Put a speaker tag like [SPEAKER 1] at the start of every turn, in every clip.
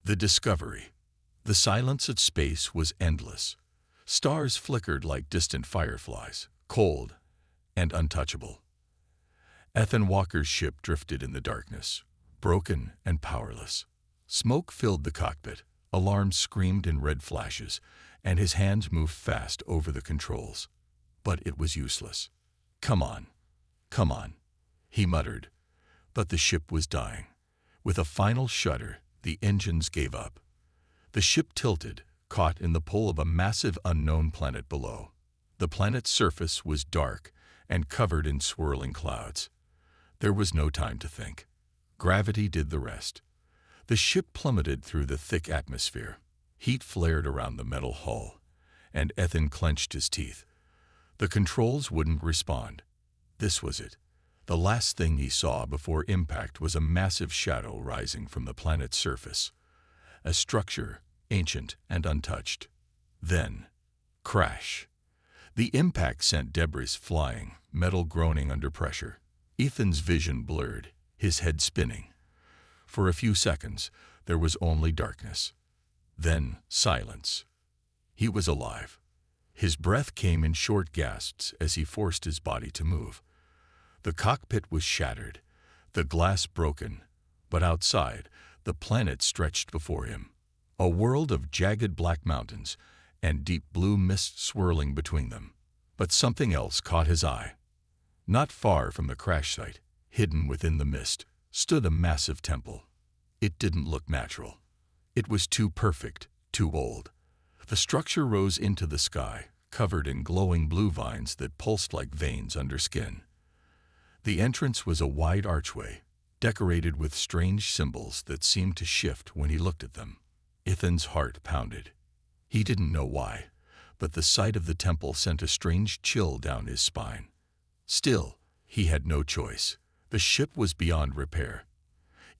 [SPEAKER 1] The discovery. The silence of space was endless. Stars flickered like distant fireflies, cold and untouchable. Ethan Walker's ship drifted in the darkness, broken and powerless. Smoke filled the cockpit, alarms screamed in red flashes, and his hands moved fast over the controls. But it was useless. "Come on, come on," he muttered. But the ship was dying. With a final shudder, the engines gave up. The ship tilted, caught in the pull of a massive unknown planet below. The planet's surface was dark and covered in swirling clouds. There was no time to think. Gravity did the rest. The ship plummeted through the thick atmosphere. Heat flared around the metal hull, and Ethan clenched his teeth. The controls wouldn't respond. This was it. The last thing he saw before impact was a massive shadow rising from the planet's surface. A structure, ancient and untouched. Then, crash. The impact sent debris flying, metal groaning under pressure. Ethan's vision blurred, his head spinning. For a few seconds, there was only darkness. Then, silence. He was alive. His breath came in short gasps as he forced his body to move. The cockpit was shattered, the glass broken, but outside, the planet stretched before him. A world of jagged black mountains and deep blue mist swirling between them. But something else caught his eye. Not far from the crash site, hidden within the mist, stood a massive temple. It didn't look natural. It was too perfect, too old. The structure rose into the sky, covered in glowing blue vines that pulsed like veins under skin. The entrance was a wide archway, decorated with strange symbols that seemed to shift when he looked at them. Ethan's heart pounded. He didn't know why, but the sight of the temple sent a strange chill down his spine. Still, he had no choice. The ship was beyond repair.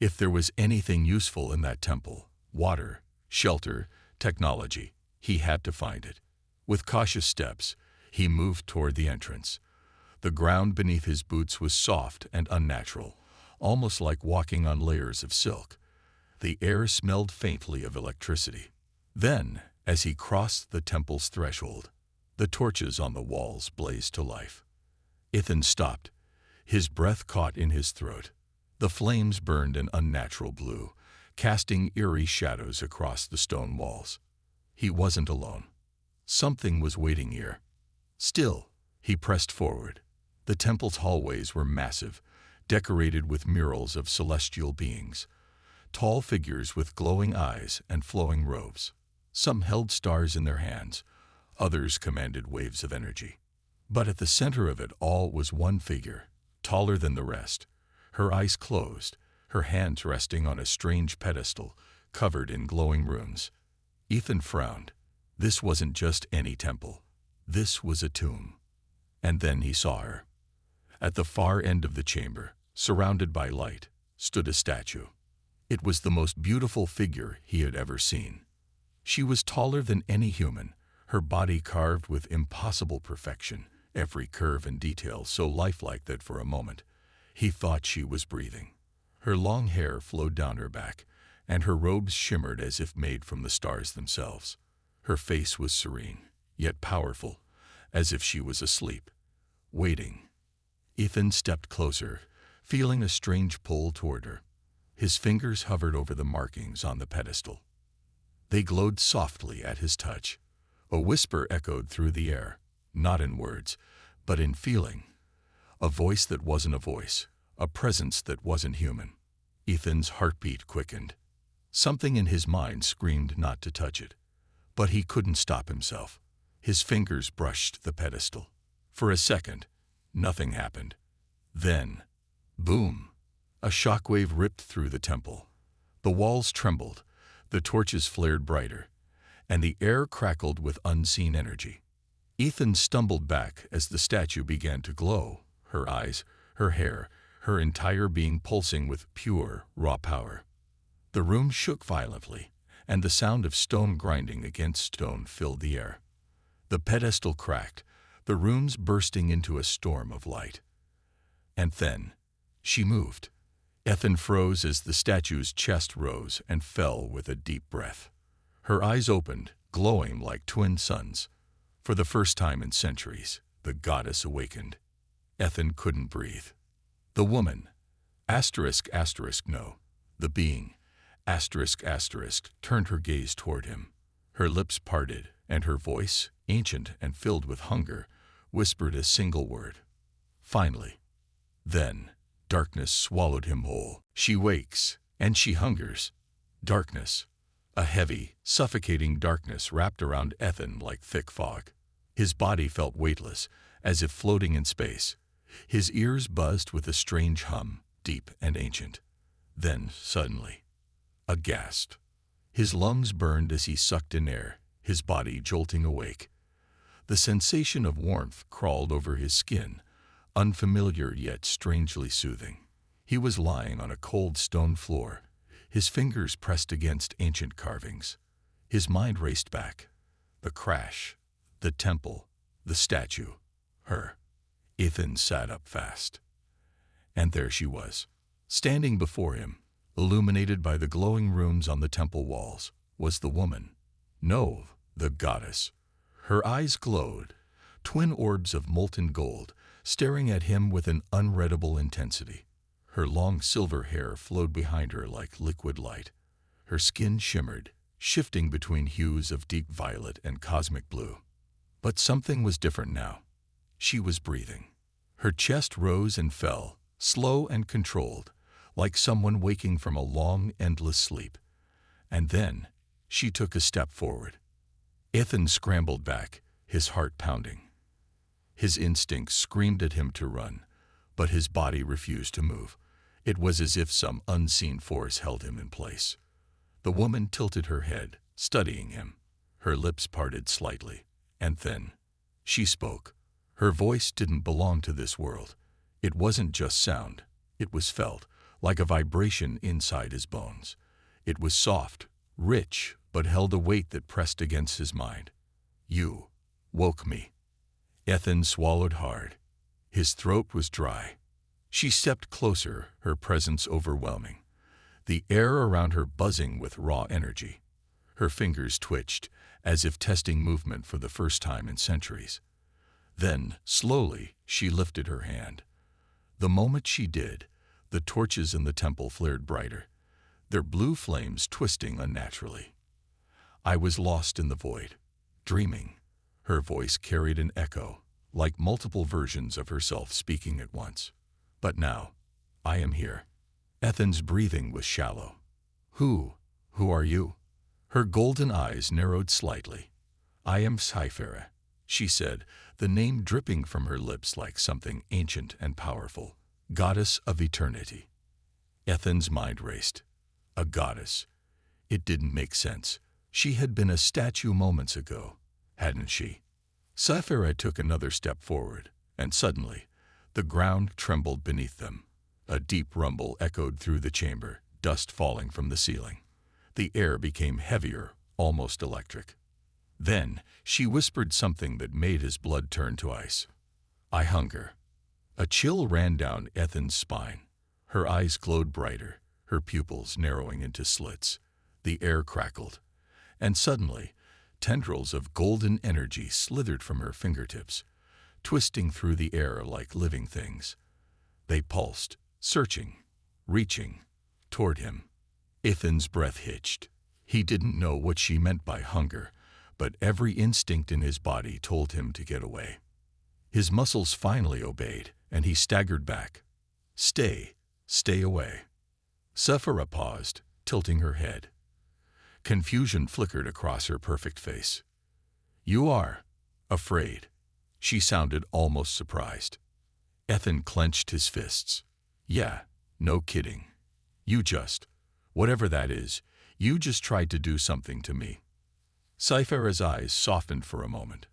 [SPEAKER 1] If there was anything useful in that temple, water, shelter, technology, he had to find it. With cautious steps, he moved toward the entrance. The ground beneath his boots was soft and unnatural, almost like walking on layers of silk. The air smelled faintly of electricity. Then, as he crossed the temple's threshold, the torches on the walls blazed to life. Ethan stopped, his breath caught in his throat. The flames burned an unnatural blue, casting eerie shadows across the stone walls. He wasn't alone. Something was waiting here. Still, he pressed forward. The temple's hallways were massive, decorated with murals of celestial beings. Tall figures with glowing eyes and flowing robes. Some held stars in their hands, others commanded waves of energy. But at the center of it all was one figure, taller than the rest. Her eyes closed, her hands resting on a strange pedestal covered in glowing runes. Ethan frowned. This wasn't just any temple. This was a tomb. And then he saw her. At the far end of the chamber, surrounded by light, stood a statue. It was the most beautiful figure he had ever seen. She was taller than any human, her body carved with impossible perfection, every curve and detail so lifelike that for a moment, he thought she was breathing. Her long hair flowed down her back, and her robes shimmered as if made from the stars themselves. Her face was serene, yet powerful, as if she was asleep, waiting. Ethan stepped closer, feeling a strange pull toward her. His fingers hovered over the markings on the pedestal. They glowed softly at his touch. A whisper echoed through the air, not in words, but in feeling. A voice that wasn't a voice, a presence that wasn't human. Ethan's heartbeat quickened. Something in his mind screamed not to touch it. But he couldn't stop himself. His fingers brushed the pedestal. For a second, nothing happened. Then, boom! A shockwave ripped through the temple. The walls trembled, the torches flared brighter, and the air crackled with unseen energy. Ethan stumbled back as the statue began to glow, her eyes, her hair, her entire being pulsing with pure, raw power. The room shook violently, and the sound of stone grinding against stone filled the air. The pedestal cracked, the runes bursting into a storm of light. And then, she moved. Ethan froze as the statue's chest rose and fell with a deep breath. Her eyes opened, glowing like twin suns. For the first time in centuries, the goddess awakened. Ethan couldn't breathe. The woman, no, the being, turned her gaze toward him. Her lips parted, and her voice, ancient and filled with hunger, whispered a single word. Finally. Then, darkness swallowed him whole. She wakes, and she hungers. Darkness. A heavy, suffocating darkness wrapped around Ethan like thick fog. His body felt weightless, as if floating in space. His ears buzzed with a strange hum, deep and ancient. Then, suddenly, a gasp. His lungs burned as he sucked in air, his body jolting awake. The sensation of warmth crawled over his skin, unfamiliar yet strangely soothing. He was lying on a cold stone floor, his fingers pressed against ancient carvings. His mind raced back. The crash, the temple, the statue, her. Ethan sat up fast. And there she was, standing before him, illuminated by the glowing runes on the temple walls, was the woman. No, the goddess. Her eyes glowed, twin orbs of molten gold, staring at him with an unreadable intensity. Her long silver hair flowed behind her like liquid light. Her skin shimmered, shifting between hues of deep violet and cosmic blue. But something was different now. She was breathing. Her chest rose and fell, slow and controlled, like someone waking from a long, endless sleep. And then, she took a step forward. Ethan scrambled back, his heart pounding. His instincts screamed at him to run, but his body refused to move. It was as if some unseen force held him in place. The woman tilted her head, studying him. Her lips parted slightly, and then, she spoke. Her voice didn't belong to this world. It wasn't just sound. It was felt, like a vibration inside his bones. It was soft, rich, but held a weight that pressed against his mind. You woke me. Ethan swallowed hard. His throat was dry. She stepped closer, her presence overwhelming. The air around her buzzing with raw energy. Her fingers twitched, as if testing movement for the first time in centuries. Then, slowly, she lifted her hand. The moment she did, the torches in the temple flared brighter, their blue flames twisting unnaturally. I was lost in the void, dreaming. Her voice carried an echo, like multiple versions of herself speaking at once. But now, I am here. Ethan's breathing was shallow. Who are you? Her golden eyes narrowed slightly. I am Sci-fi, she said, the name dripping from her lips like something ancient and powerful. Goddess of eternity. Ethan's mind raced. A goddess. It didn't make sense. She had been a statue moments ago, hadn't she? Sci-fi took another step forward, and suddenly, the ground trembled beneath them. A deep rumble echoed through the chamber, dust falling from the ceiling. The air became heavier, almost electric. Then, she whispered something that made his blood turn to ice. I hunger. A chill ran down Ethan's spine. Her eyes glowed brighter, her pupils narrowing into slits. The air crackled. And suddenly, tendrils of golden energy slithered from her fingertips, twisting through the air like living things. They pulsed, searching, reaching, toward him. Ethan's breath hitched. He didn't know what she meant by hunger, but every instinct in his body told him to get away. His muscles finally obeyed, and he staggered back. Stay away. Sephira paused, tilting her head. Confusion flickered across her perfect face. You are afraid. She sounded almost surprised. Ethan clenched his fists. Yeah, no kidding. Whatever that is, you just tried to do something to me. Sci-fi's eyes softened for a moment.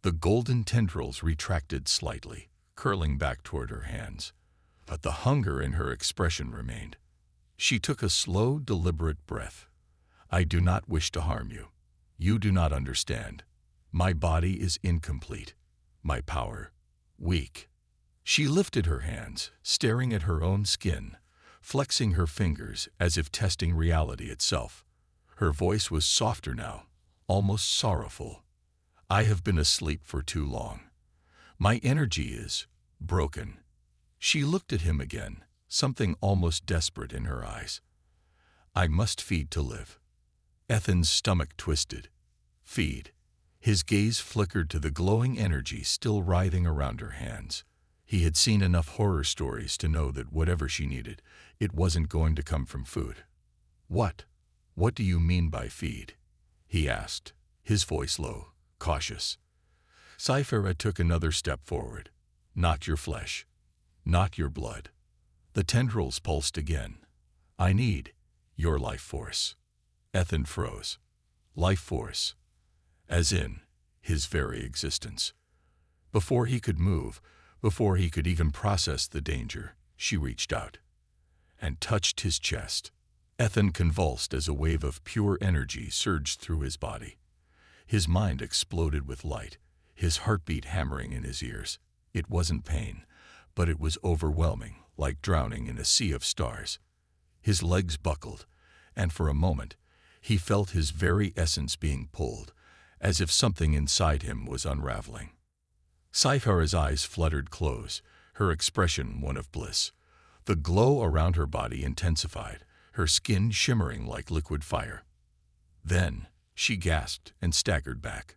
[SPEAKER 1] The golden tendrils retracted slightly, curling back toward her hands. But the hunger in her expression remained. She took a slow, deliberate breath. I do not wish to harm you. You do not understand. My body is incomplete. My power, weak. She lifted her hands, staring at her own skin, flexing her fingers as if testing reality itself. Her voice was softer now, almost sorrowful. I have been asleep for too long. My energy is broken. She looked at him again, something almost desperate in her eyes. I must feed to live. Ethan's stomach twisted. Feed. His gaze flickered to the glowing energy still writhing around her hands. He had seen enough horror stories to know that whatever she needed, it wasn't going to come from food. What? What do you mean by feed? He asked, his voice low, cautious. Sci-fi took another step forward. Not your flesh. Not your blood. The tendrils pulsed again. I need your life force. Ethan froze. Life force. As in, his very existence. Before he could move, before he could even process the danger, she reached out and touched his chest. Ethan convulsed as a wave of pure energy surged through his body. His mind exploded with light, his heartbeat hammering in his ears. It wasn't pain, but it was overwhelming, like drowning in a sea of stars. His legs buckled, and for a moment, he felt his very essence being pulled, as if something inside him was unraveling. Sci-fi's eyes fluttered close, her expression one of bliss. The glow around her body intensified, her skin shimmering like liquid fire. Then, she gasped and staggered back.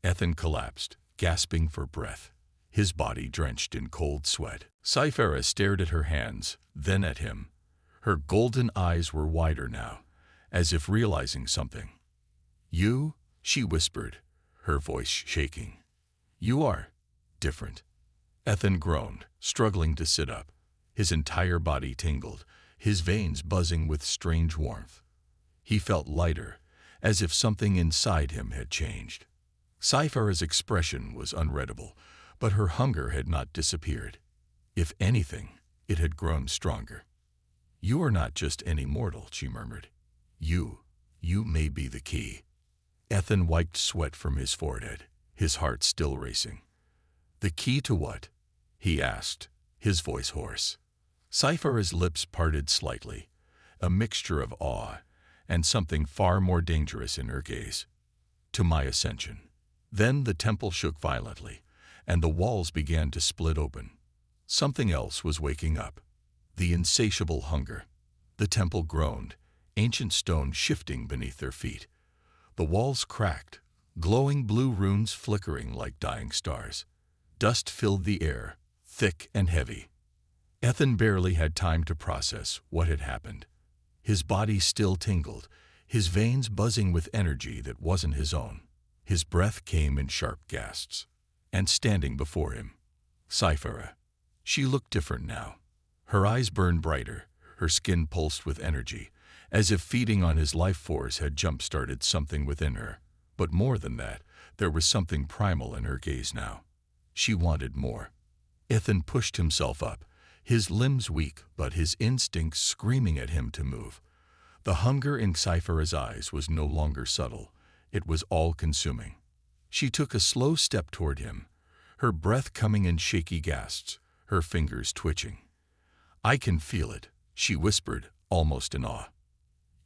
[SPEAKER 1] Ethan collapsed, gasping for breath, his body drenched in cold sweat. Sci-fi stared at her hands, then at him. Her golden eyes were wider now, as if realizing something. You, she whispered, her voice shaking. You are different. Ethan groaned, struggling to sit up. His entire body tingled, his veins buzzing with strange warmth. He felt lighter, as if something inside him had changed. Sci-fi's expression was unreadable, but her hunger had not disappeared. If anything, it had grown stronger. You are not just any mortal, she murmured. You may be the key. Ethan wiped sweat from his forehead, his heart still racing. The key to what? He asked, his voice hoarse. Sci-fi's lips parted slightly, a mixture of awe and something far more dangerous in her gaze. To my ascension. Then the temple shook violently, and the walls began to split open. Something else was waking up. The insatiable hunger. The temple groaned, ancient stone shifting beneath their feet. The walls cracked, glowing blue runes flickering like dying stars. Dust filled the air, thick and heavy. Ethan barely had time to process what had happened. His body still tingled, his veins buzzing with energy that wasn't his own. His breath came in sharp gasps. And standing before him, Sci-fi. She looked different now. Her eyes burned brighter, her skin pulsed with energy, as if feeding on his life force had jump-started something within her. But more than that, there was something primal in her gaze now. She wanted more. Ethan pushed himself up, his limbs weak but his instincts screaming at him to move. The hunger in Sci-fi's eyes was no longer subtle, it was all-consuming. She took a slow step toward him, her breath coming in shaky gasps, her fingers twitching. I can feel it, she whispered, almost in awe.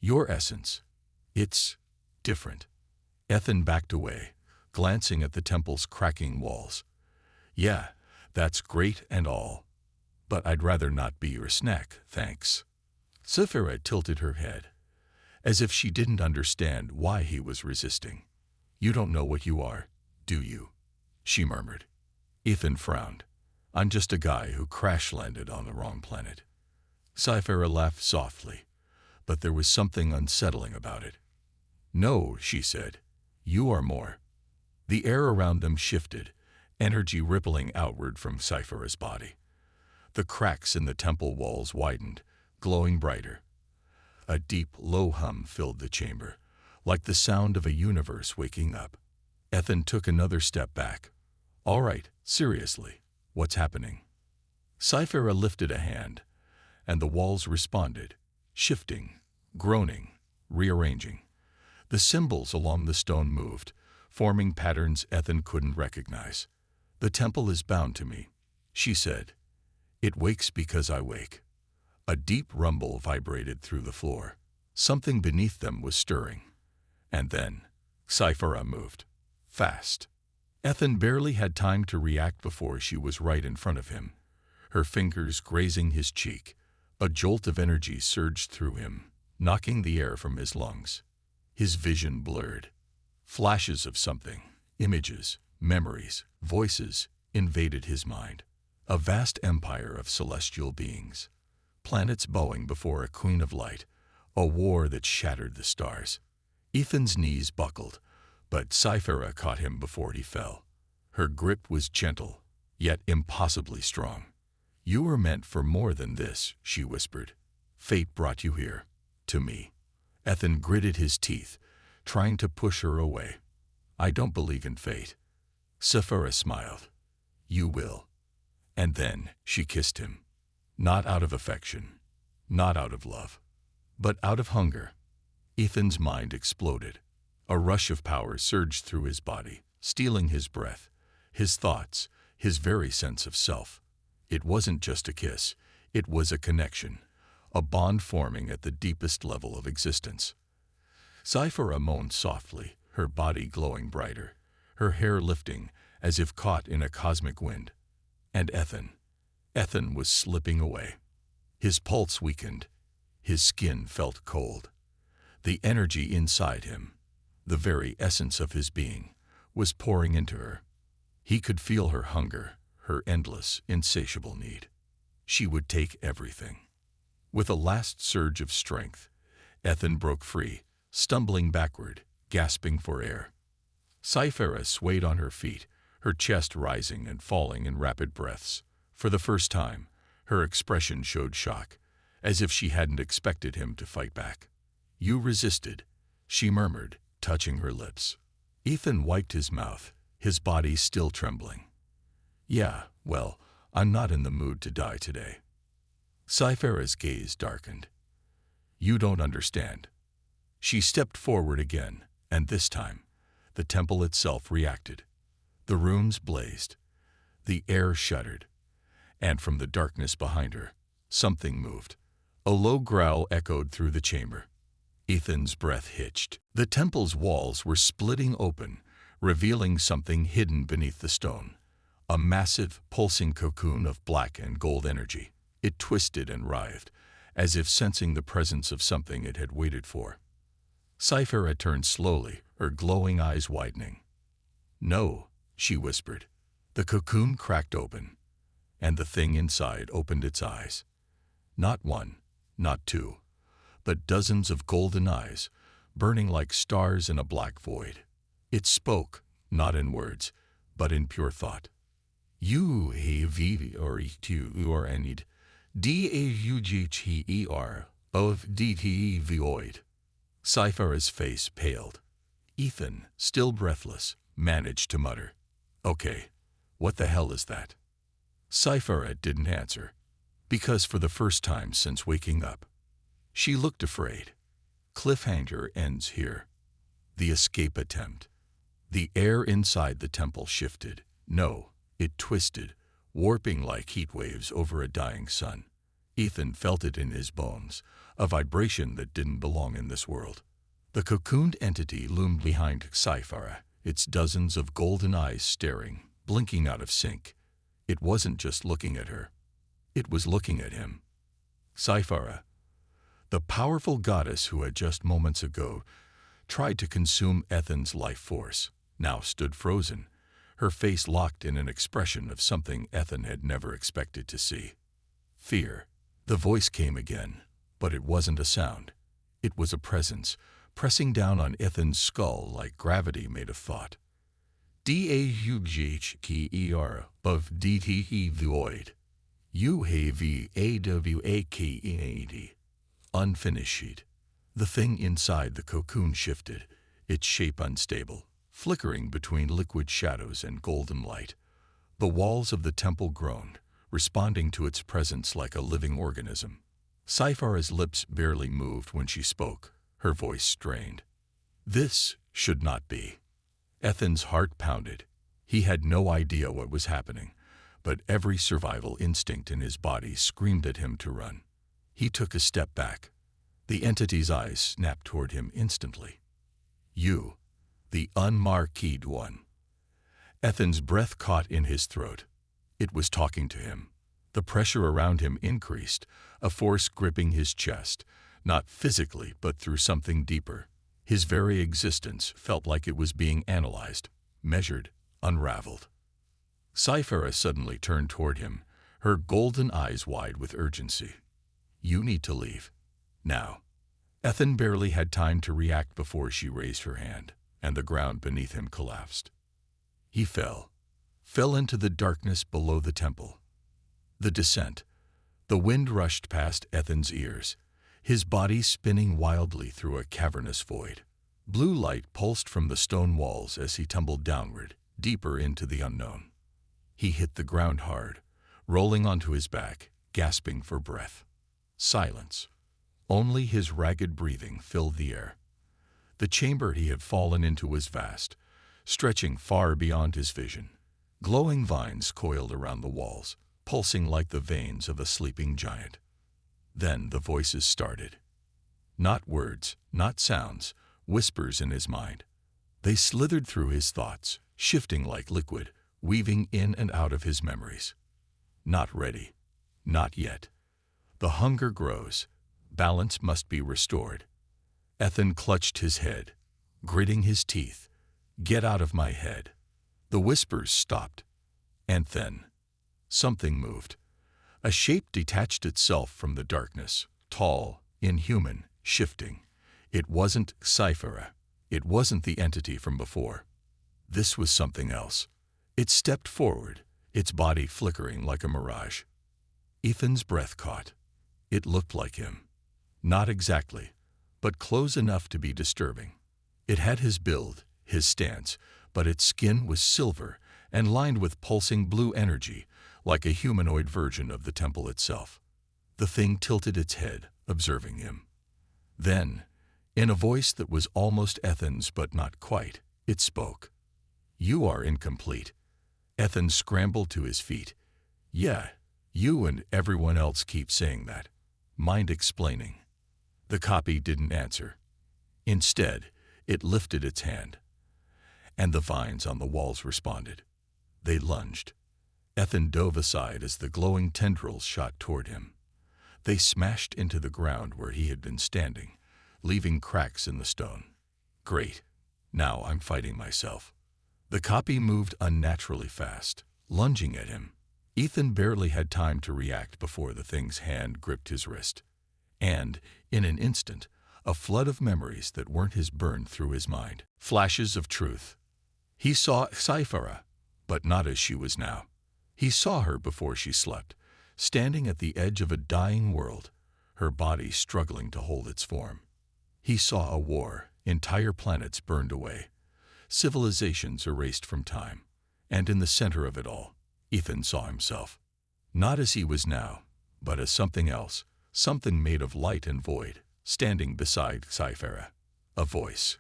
[SPEAKER 1] Your essence. It's different. Ethan backed away, glancing at the temple's cracking walls. Yeah, that's great and all. But I'd rather not be your snack, thanks. Sci-fi tilted her head, as if she didn't understand why he was resisting. You don't know what you are, do you? She murmured. Ethan frowned. I'm just a guy who crash-landed on the wrong planet. Sci-fi laughed softly, but there was something unsettling about it. No, she said. You are more. The air around them shifted, energy rippling outward from Sci-fi's body. The cracks in the temple walls widened, glowing brighter. A deep, low hum filled the chamber, like the sound of a universe waking up. Ethan took another step back. All right, seriously, what's happening? Sci-fi lifted a hand, and the walls responded, shifting, groaning, rearranging. The symbols along the stone moved, forming patterns Ethan couldn't recognize. The temple is bound to me, she said. It wakes because I wake. A deep rumble vibrated through the floor. Something beneath them was stirring. And then, Sci-fi moved. Fast. Ethan barely had time to react before she was right in front of him, her fingers grazing his cheek. A jolt of energy surged through him, knocking the air from his lungs. His vision blurred. Flashes of something, images, memories, voices, invaded his mind. A vast empire of celestial beings. Planets bowing before a queen of light. A war that shattered the stars. Ethan's knees buckled, but Sci-fi caught him before he fell. Her grip was gentle, yet impossibly strong. "You were meant for more than this," she whispered. "Fate brought you here, to me." Ethan gritted his teeth, trying to push her away. "I don't believe in fate." Sci-fi smiled. "You will." And then she kissed him. Not out of affection, not out of love, but out of hunger. Ethan's mind exploded. A rush of power surged through his body, stealing his breath, his thoughts, his very sense of self. It wasn't just a kiss, it was a connection, a bond forming at the deepest level of existence. Sci-fi moaned softly, her body glowing brighter, her hair lifting as if caught in a cosmic wind. And Ethan was slipping away. His pulse weakened. His skin felt cold. The energy inside him, the very essence of his being, was pouring into her. He could feel her hunger, her endless, insatiable need. She would take everything. With a last surge of strength, Ethan broke free, stumbling backward, gasping for air. Sci-fi swayed on her feet, her chest rising and falling in rapid breaths. For the first time, her expression showed shock, as if she hadn't expected him to fight back. "You resisted," she murmured, touching her lips. Ethan wiped his mouth, his body still trembling. "Yeah, well, I'm not in the mood to die today." Sci-fi's gaze darkened. "You don't understand." She stepped forward again, and this time, the temple itself reacted. The runes blazed. The air shuddered. And from the darkness behind her, something moved. A low growl echoed through the chamber. Ethan's breath hitched. The temple's walls were splitting open, revealing something hidden beneath the stone. A massive, pulsing cocoon of black and gold energy. It twisted and writhed, as if sensing the presence of something it had waited for. Sci-fi turned slowly, her glowing eyes widening. "No," she whispered. The cocoon cracked open, and the thing inside opened its eyes. Not one, not two, but dozens of golden eyes, burning like stars in a black void. It spoke, not in words, but in pure thought. "You have or you or need DAUGHER of DTE void." Sci-fi's face paled. Ethan, still breathless, managed to mutter, "Okay, what the hell is that?" Sci-fi didn't answer, because for the first time since waking up, she looked afraid. Cliffhanger ends here. The escape attempt. The air inside the temple shifted. No, it twisted, warping like heat waves over a dying sun. Ethan felt it in his bones, a vibration that didn't belong in this world. The cocooned entity loomed behind Sci-fi, its dozens of golden eyes staring, blinking out of sync. It wasn't just looking at her. It was looking at him. Sci-fi, the powerful goddess who had just moments ago tried to consume Ethan's life force, now stood frozen, her face locked in an expression of something Ethan had never expected to see. Fear. The voice came again, but it wasn't a sound. It was a presence, pressing down on Ethan's skull like gravity made of thought. DAUGHER of DTE void. UHVAWAKEAD. Unfinished. The thing inside the cocoon shifted, its shape unstable, flickering between liquid shadows and golden light. The walls of the temple groaned, responding to its presence like a living organism. Sci-fi's lips barely moved when she spoke, her voice strained. "This should not be." Ethan's heart pounded. He had no idea what was happening, but every survival instinct in his body screamed at him to run. He took a step back. The entity's eyes snapped toward him instantly. You, the unmarked one. Ethan's breath caught in his throat. It was talking to him. The pressure around him increased, a force gripping his chest, not physically but through something deeper. His very existence felt like it was being analyzed, measured, unraveled. Sci-fiseries suddenly turned toward him, her golden eyes wide with urgency. You need to leave. Now. Ethan barely had time to react before she raised her hand, and the ground beneath him collapsed. He fell into the darkness below the temple. The descent. The wind rushed past Ethan's ears, his body spinning wildly through a cavernous void. Blue light pulsed from the stone walls as he tumbled downward, deeper into the unknown. He hit the ground hard, rolling onto his back, gasping for breath. Silence. Only his ragged breathing filled the air. The chamber he had fallen into was vast, stretching far beyond his vision. Glowing vines coiled around the walls, pulsing like the veins of a sleeping giant. Then the voices started. Not words, not sounds, whispers in his mind. They slithered through his thoughts, shifting like liquid, weaving in and out of his memories. Not ready. Not yet. The hunger grows. Balance must be restored. Ethan clutched his head, gritting his teeth. Get out of my head. The whispers stopped. And then, something moved. A shape detached itself from the darkness, tall, inhuman, shifting. It wasn't Sci-fiseries. It wasn't the entity from before. This was something else. It stepped forward, its body flickering like a mirage. Ethan's breath caught. It looked like him. Not exactly, but close enough to be disturbing. It had his build, his stance, but its skin was silver and lined with pulsing blue energy, like a humanoid version of the temple itself. The thing tilted its head, observing him. Then, in a voice that was almost Ethan's but not quite, it spoke. You are incomplete. Ethan scrambled to his feet. Yeah, you and everyone else keep saying that. Mind explaining. The copy didn't answer. Instead, it lifted its hand. And the vines on the walls responded. They lunged. Ethan dove aside as the glowing tendrils shot toward him. They smashed into the ground where he had been standing, leaving cracks in the stone. Great. Now I'm fighting myself. The copy moved unnaturally fast, lunging at him. Ethan barely had time to react before the thing's hand gripped his wrist. And, in an instant, a flood of memories that weren't his burned through his mind. Flashes of truth. He saw Sci-fiseries, but not as she was now. He saw her before she slept, standing at the edge of a dying world, her body struggling to hold its form. He saw a war, entire planets burned away, civilizations erased from time, and in the center of it all, Ethan saw himself. Not as he was now, but as something else, something made of light and void, standing beside Sci-fiseries. A voice.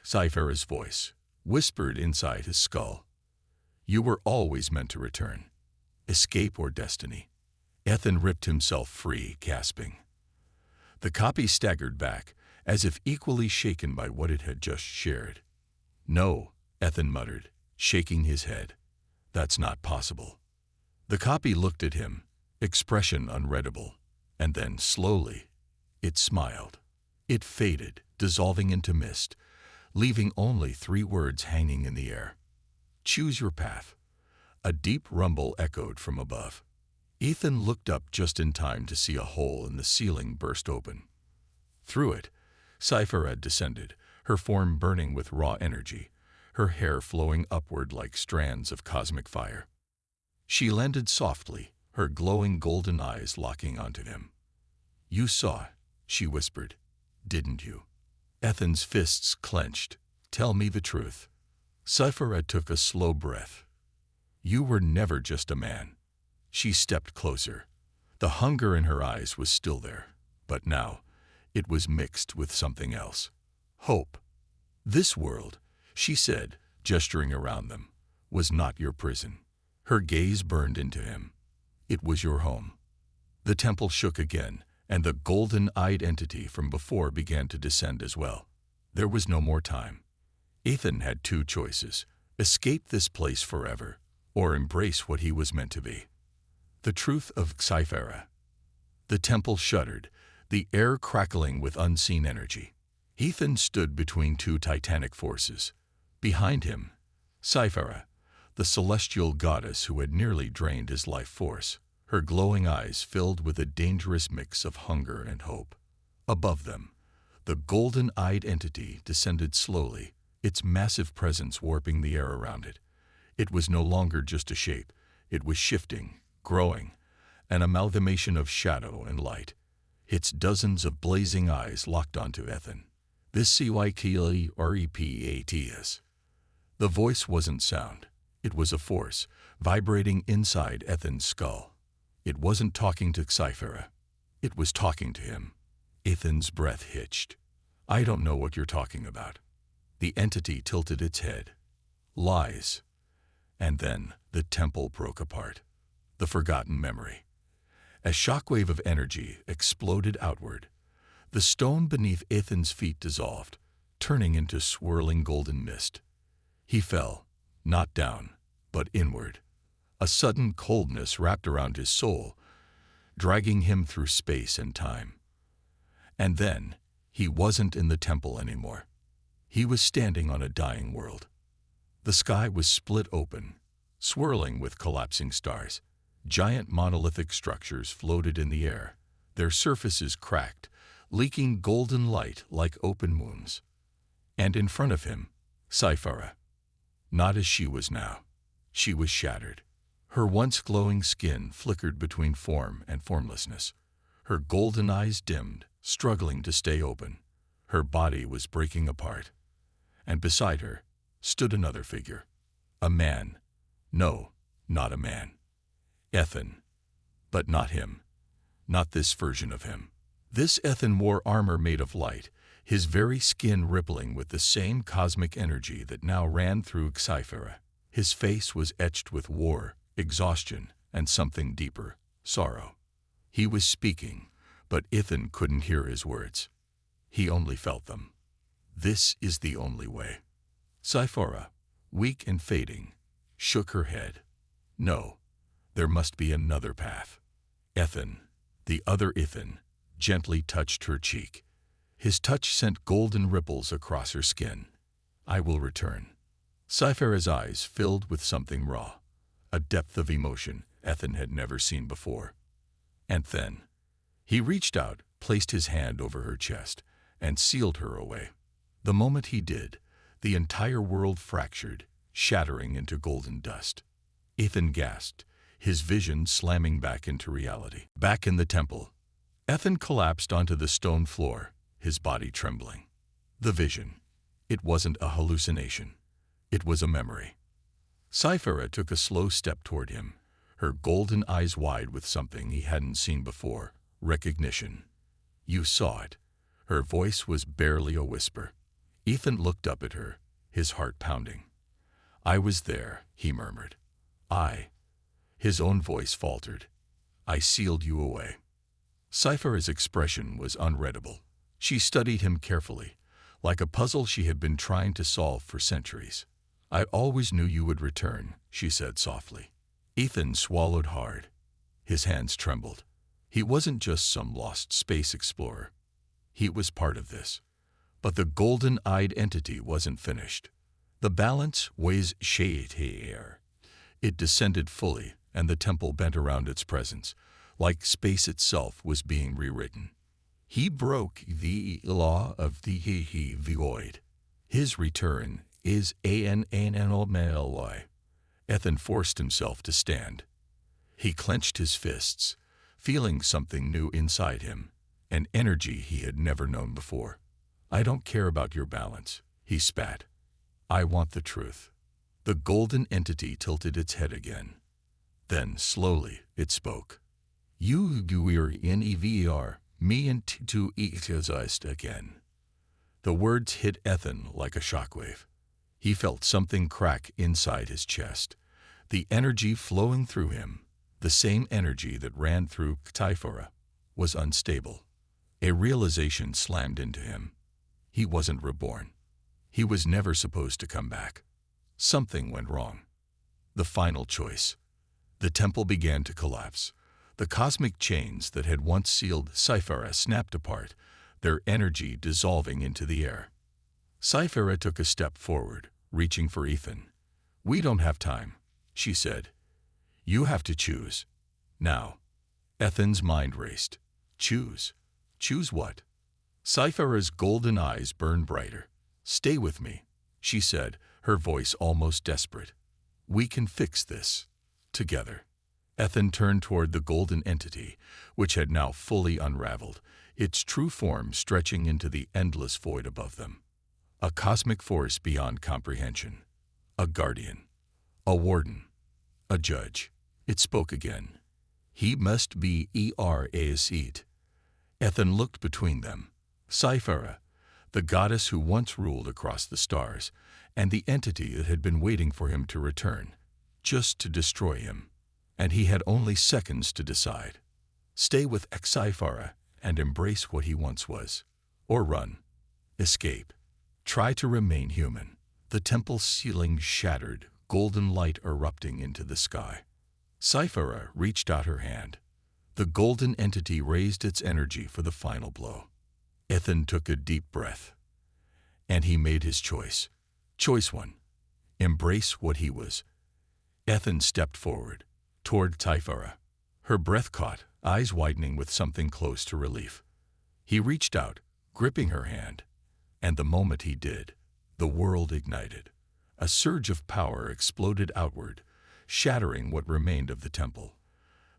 [SPEAKER 1] Sci-fiseries' voice, whispered inside his skull. You were always meant to return. Escape or destiny. Ethan ripped himself free, gasping. The copy staggered back, as if equally shaken by what it had just shared. No, Ethan muttered, shaking his head. That's not possible. The copy looked at him, expression unreadable, and then, slowly, it smiled. It faded, dissolving into mist, leaving only 3 words hanging in the air. Choose your path. A deep rumble echoed from above. Ethan looked up just in time to see a hole in the ceiling burst open. Through it, Sci-fiseries descended, her form burning with raw energy, her hair flowing upward like strands of cosmic fire. She landed softly, her glowing golden eyes locking onto him. You saw, she whispered, didn't you? Ethan's fists clenched. Tell me the truth. Sci-fiseries took a slow breath. You were never just a man. She stepped closer. The hunger in her eyes was still there, but now it was mixed with something else. Hope. This world, she said, gesturing around them, was not your prison. Her gaze burned into him. It was your home. The temple shook again, and the golden-eyed entity from before began to descend as well. There was no more time. Ethan had two choices: escape this place forever, or embrace what he was meant to be. The truth of Sci-fi. The temple shuddered, the air crackling with unseen energy. Ethan stood between two titanic forces. Behind him, Sci-fi, the celestial goddess who had nearly drained his life force, her glowing eyes filled with a dangerous mix of hunger and hope. Above them, the golden-eyed entity descended slowly, its massive presence warping the air around it. It was no longer just a shape. It was shifting, growing, an amalgamation of shadow and light. Its dozens of blazing eyes locked onto Ethan. This Cyclerepas. The voice wasn't sound. It was a force, vibrating inside Ethan's skull. It wasn't talking to Sci-fi. It was talking to him. Ethan's breath hitched. "I don't know what you're talking about." The entity tilted its head. "Lies." And then the temple broke apart. The forgotten memory. A shockwave of energy exploded outward. The stone beneath Ethan's feet dissolved, turning into swirling golden mist. He fell, not down, but inward. A sudden coldness wrapped around his soul, dragging him through space and time. And then, he wasn't in the temple anymore. He was standing on a dying world. The sky was split open, swirling with collapsing stars. Giant monolithic structures floated in the air, their surfaces cracked, leaking golden light like open wounds. And in front of him, Sci-fi. Not as she was now. She was shattered. Her once glowing skin flickered between form and formlessness. Her golden eyes dimmed, struggling to stay open. Her body was breaking apart. And beside her stood another figure. A man. No, not a man. Ethan. But not him. Not this version of him. This Ethan wore armor made of light, his very skin rippling with the same cosmic energy that now ran through Sci-fi. His face was etched with war, exhaustion, and something deeper, sorrow. He was speaking, but Ethan couldn't hear his words. He only felt them. "This is the only way." Sci-fi, weak and fading, shook her head. "No, there must be another path." Ethan, the other Ethan, gently touched her cheek. His touch sent golden ripples across her skin. "I will return." Sci-fi's eyes filled with something raw, a depth of emotion Ethan had never seen before. And then, he reached out, placed his hand over her chest, and sealed her away. The moment he did, the entire world fractured, shattering into golden dust. Ethan gasped, his vision slamming back into reality. Back in the temple, Ethan collapsed onto the stone floor, his body trembling. The vision. It wasn't a hallucination. It was a memory. Sci-fi took a slow step toward him, her golden eyes wide with something he hadn't seen before, recognition. "You saw it." Her voice was barely a whisper. Ethan looked up at her, his heart pounding. "I was there," he murmured. His own voice faltered. "I sealed you away." Sci-fi's expression was unreadable. She studied him carefully, like a puzzle she had been trying to solve for centuries. "I always knew you would return," she said softly. Ethan swallowed hard. His hands trembled. He wasn't just some lost space explorer. He was part of this. But the golden-eyed entity wasn't finished. The balance weighs shade here. It descended fully, and the temple bent around its presence, like space itself was being rewritten. He broke the law of the void. His return is an anomaly. Ethan forced himself to stand. He clenched his fists, feeling something new inside him, an energy he had never known before. "I don't care about your balance," he spat. "I want the truth." The golden entity tilted its head again. Then, slowly, it spoke. "You were in EVR, me and to exist again." The words hit Ethan like a shockwave. He felt something crack inside his chest, the energy flowing through him, the same energy that ran through Sci-fi. was unstable. A realization slammed into him. He wasn't reborn. He was never supposed to come back. Something went wrong. The final choice. The temple began to collapse. The cosmic chains that had once sealed Sci-fiseries snapped apart, their energy dissolving into the air. Sci-fiseries took a step forward, reaching for Ethan. "We don't have time," she said. "You have to choose. Now." Ethan's mind raced. Choose? Choose what? Sci-fiseries' golden eyes burned brighter. "Stay with me," she said, her voice almost desperate. "We can fix this. Together." Ethan turned toward the golden entity, which had now fully unraveled, its true form stretching into the endless void above them. A cosmic force beyond comprehension. A guardian. A warden. A judge. It spoke again. "He must be erased." Ethan looked between them. Sci-fiseries, the goddess who once ruled across the stars, and the entity that had been waiting for him to return, just to destroy him. And he had only seconds to decide. Stay with Sci-fiseries and embrace what he once was. Or run. Escape. Try to remain human. The temple's ceiling shattered, golden light erupting into the sky. Sci-fiseries reached out her hand. The golden entity raised its energy for the final blow. Ethan took a deep breath. And he made his choice. Choice 1. Embrace what he was. Ethan stepped forward, toward Sci-fiseries. Her breath caught, eyes widening with something close to relief. He reached out, gripping her hand. And the moment he did, the world ignited. A surge of power exploded outward, shattering what remained of the temple.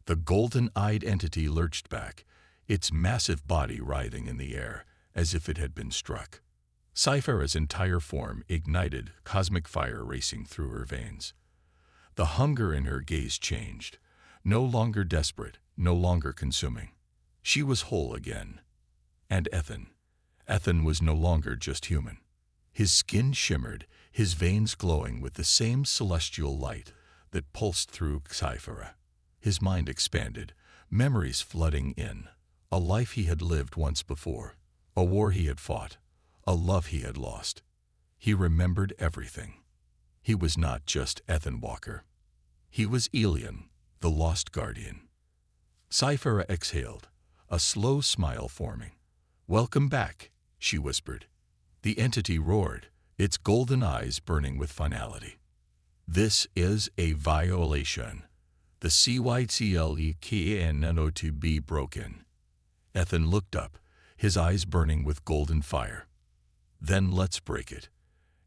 [SPEAKER 1] The golden-eyed entity lurched back, its massive body writhing in the air, as if it had been struck. Sci-fiseries' entire form ignited, cosmic fire racing through her veins. The hunger in her gaze changed, no longer desperate, no longer consuming. She was whole again. And Ethan was no longer just human. His skin shimmered, his veins glowing with the same celestial light that pulsed through Sci-fiseries. His mind expanded, memories flooding in. A life he had lived once before, a war he had fought, a love he had lost. He remembered everything. He was not just Ethan Walker. He was Elian, the lost guardian. Sci-fiseries exhaled, a slow smile forming. "Welcome back," she whispered. The entity roared, its golden eyes burning with finality. "This is a violation. The CYCLE cannot to be broken." Ethan looked up, his eyes burning with golden fire. "Then let's break it."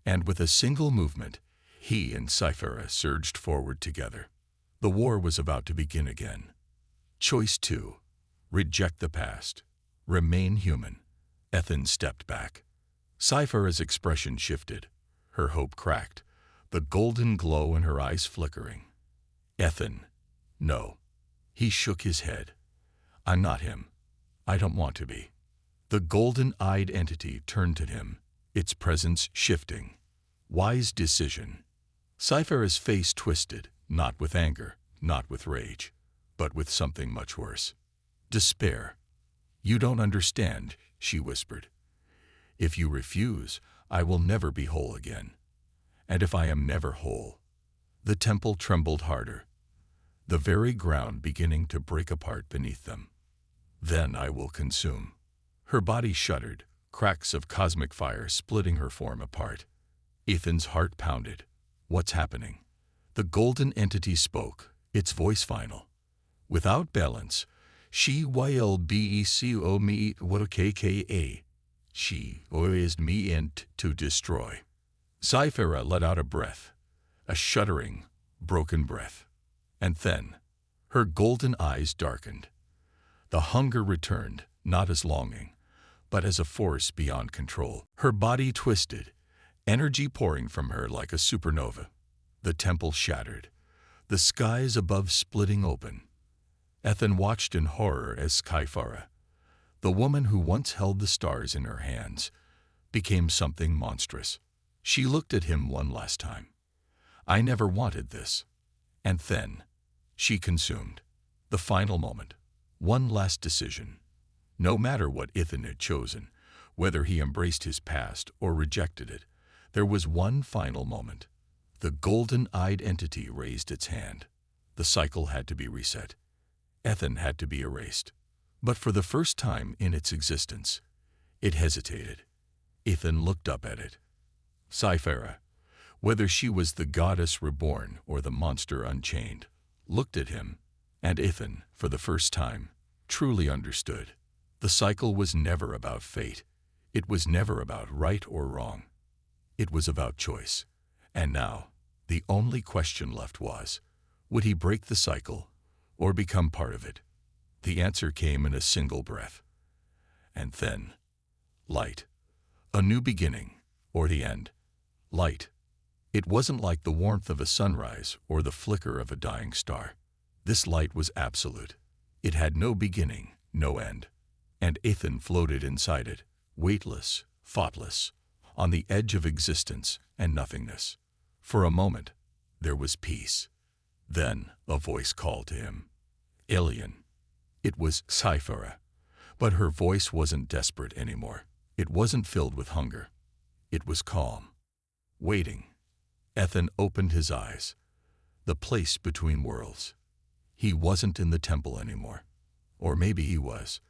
[SPEAKER 1] And with a single movement, he and Sci-fiseries surged forward together. The war was about to begin again. Choice 2. Reject the past. Remain human. Ethan stepped back. Sci-fiseries' expression shifted. Her hope cracked, the golden glow in her eyes flickering. "Ethan, no." He shook his head. "I'm not him. I don't want to be." The golden-eyed entity turned to him, its presence shifting. Wise decision. Sci-fiseries' face twisted, not with anger, not with rage, but with something much worse. Despair. "You don't understand," she whispered. "If you refuse, I will never be whole again. And if I am never whole..." The temple trembled harder, the very ground beginning to break apart beneath them. "Then I will consume." Her body shuddered, cracks of cosmic fire splitting her form apart. Ethan's heart pounded. What's happening? The golden entity spoke, its voice final. "Without balance, she will be co me kka. She is me ent to destroy." Sci-fiseries let out a breath, a shuddering, broken breath. And then, her golden eyes darkened. The hunger returned, not as longing, but as a force beyond control. Her body twisted, energy pouring from her like a supernova. The temple shattered, the skies above splitting open. Ethan watched in horror as Sci-fiseries, the woman who once held the stars in her hands, became something monstrous. She looked at him one last time. "I never wanted this." And then, she consumed. The final moment. One last decision. No matter what Ethan had chosen, whether he embraced his past or rejected it, there was one final moment. The golden-eyed entity raised its hand. The cycle had to be reset. Ethan had to be erased. But for the first time in its existence, it hesitated. Ethan looked up at it. Sci-fi, whether she was the goddess reborn or the monster unchained, looked at him, and Ethan, for the first time, truly understood. The cycle was never about fate. It was never about right or wrong. It was about choice. And now, the only question left was, would he break the cycle or become part of it? The answer came in a single breath. And then, light. A new beginning, or the end. Light. It wasn't like the warmth of a sunrise or the flicker of a dying star. This light was absolute. It had no beginning, no end. And Ethan floated inside it, weightless, thoughtless, on the edge of existence and nothingness. For a moment, there was peace. Then a voice called to him. Alien. It was Sci-fi, but her voice wasn't desperate anymore. It wasn't filled with hunger. It was calm. Waiting. Ethan opened his eyes. The place between worlds. He wasn't in the temple anymore. Or maybe he was.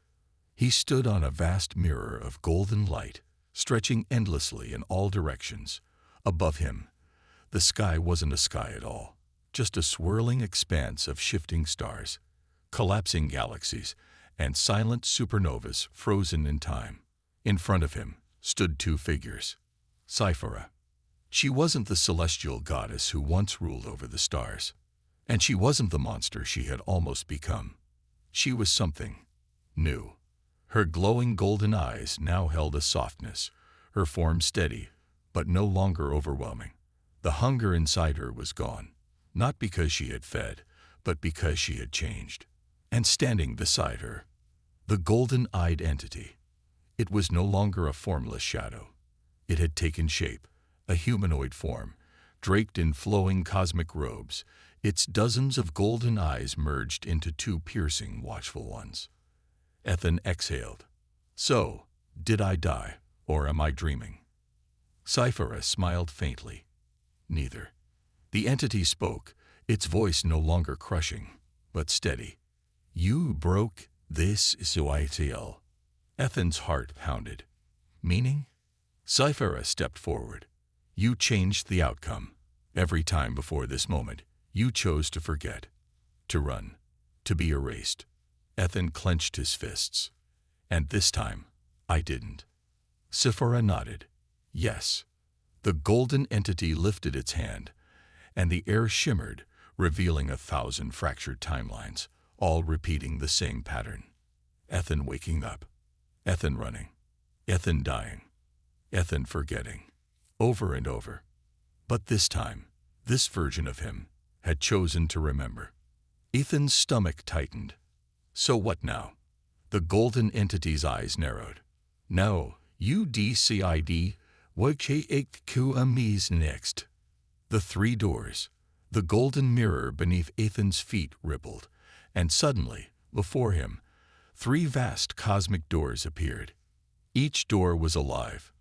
[SPEAKER 1] He stood on a vast mirror of golden light, stretching endlessly in all directions. Above him, the sky wasn't a sky at all, just a swirling expanse of shifting stars, collapsing galaxies, and silent supernovas frozen in time. In front of him stood two figures. Sci-fi. She wasn't the celestial goddess who once ruled over the stars, and she wasn't the monster she had almost become. She was something new. Her glowing golden eyes now held a softness, her form steady, but no longer overwhelming. The hunger inside her was gone, not because she had fed, but because she had changed. And standing beside her, the golden-eyed entity. It was no longer a formless shadow. It had taken shape, a humanoid form, draped in flowing cosmic robes. Its dozens of golden eyes merged into two piercing, watchful ones. Ethan exhaled. So, did I die, or am I dreaming? Sci-fi smiled faintly. Neither. The entity spoke, its voice no longer crushing, but steady. You broke this cycle. Ethan's heart pounded. Meaning? Sci-fi stepped forward. You changed the outcome. Every time before this moment, you chose to forget, to run, to be erased. Ethan clenched his fists. And this time, I didn't. Sci-fi nodded. Yes. The golden entity lifted its hand, and the air shimmered, revealing 1,000 fractured timelines, all repeating the same pattern. Ethan waking up. Ethan running. Ethan dying. Ethan forgetting. Over and over. But this time, this version of him had chosen to remember. Ethan's stomach tightened. So what now? The golden entity's eyes narrowed. No, you decide what comes next. The three doors. The golden mirror beneath Ethan's feet rippled, and suddenly, before him, three vast cosmic doors appeared. Each door was alive,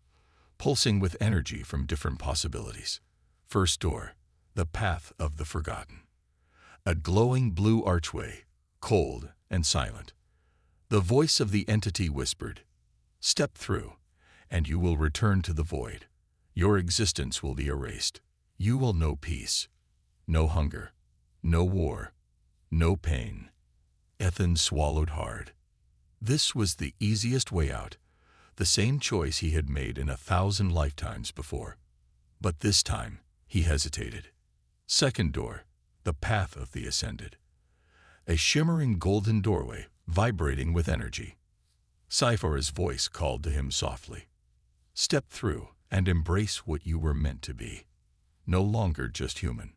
[SPEAKER 1] pulsing with energy from different possibilities. First door, the path of the forgotten. A glowing blue archway, cold and silent. The voice of the entity whispered, "Step through, and you will return to the void. Your existence will be erased. You will know peace, no hunger, no war, no pain." Ethan swallowed hard. This was the easiest way out, the same choice he had made in 1,000 lifetimes before. But this time, he hesitated. Second door, the path of the ascended. A shimmering golden doorway, vibrating with energy. Sci-fi's voice called to him softly. Step through and embrace what you were meant to be. No longer just human,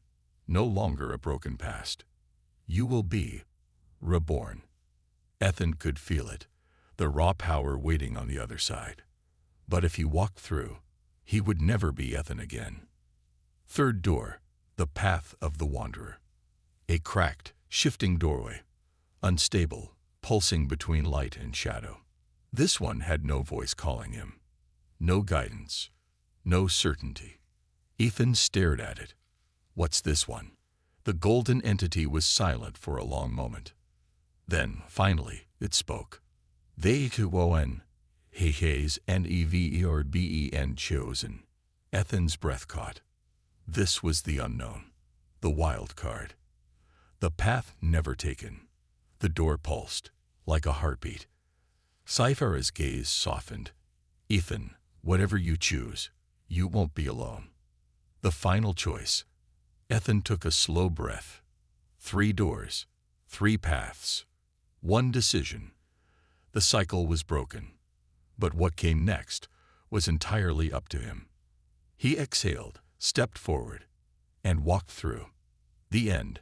[SPEAKER 1] no longer a broken past. You will be reborn. Ethan could feel it, the raw power waiting on the other side. But if he walked through, he would never be Ethan again. Third door, the path of the wanderer. A cracked, shifting doorway, unstable, pulsing between light and shadow. This one had no voice calling him, no guidance, no certainty. Ethan stared at it. What's this one? The golden entity was silent for a long moment. Then, finally, it spoke. They to Woen, Hehes Neverben chosen. Ethan's breath caught. This was the unknown, the wild card. The path never taken. The door pulsed, like a heartbeat. Sci-fi's gaze softened. Ethan, whatever you choose, you won't be alone. The final choice. Ethan took a slow breath. 3 doors, 3 paths, 1 decision. The cycle was broken. But what came next was entirely up to him. He exhaled, stepped forward, and walked through. The end.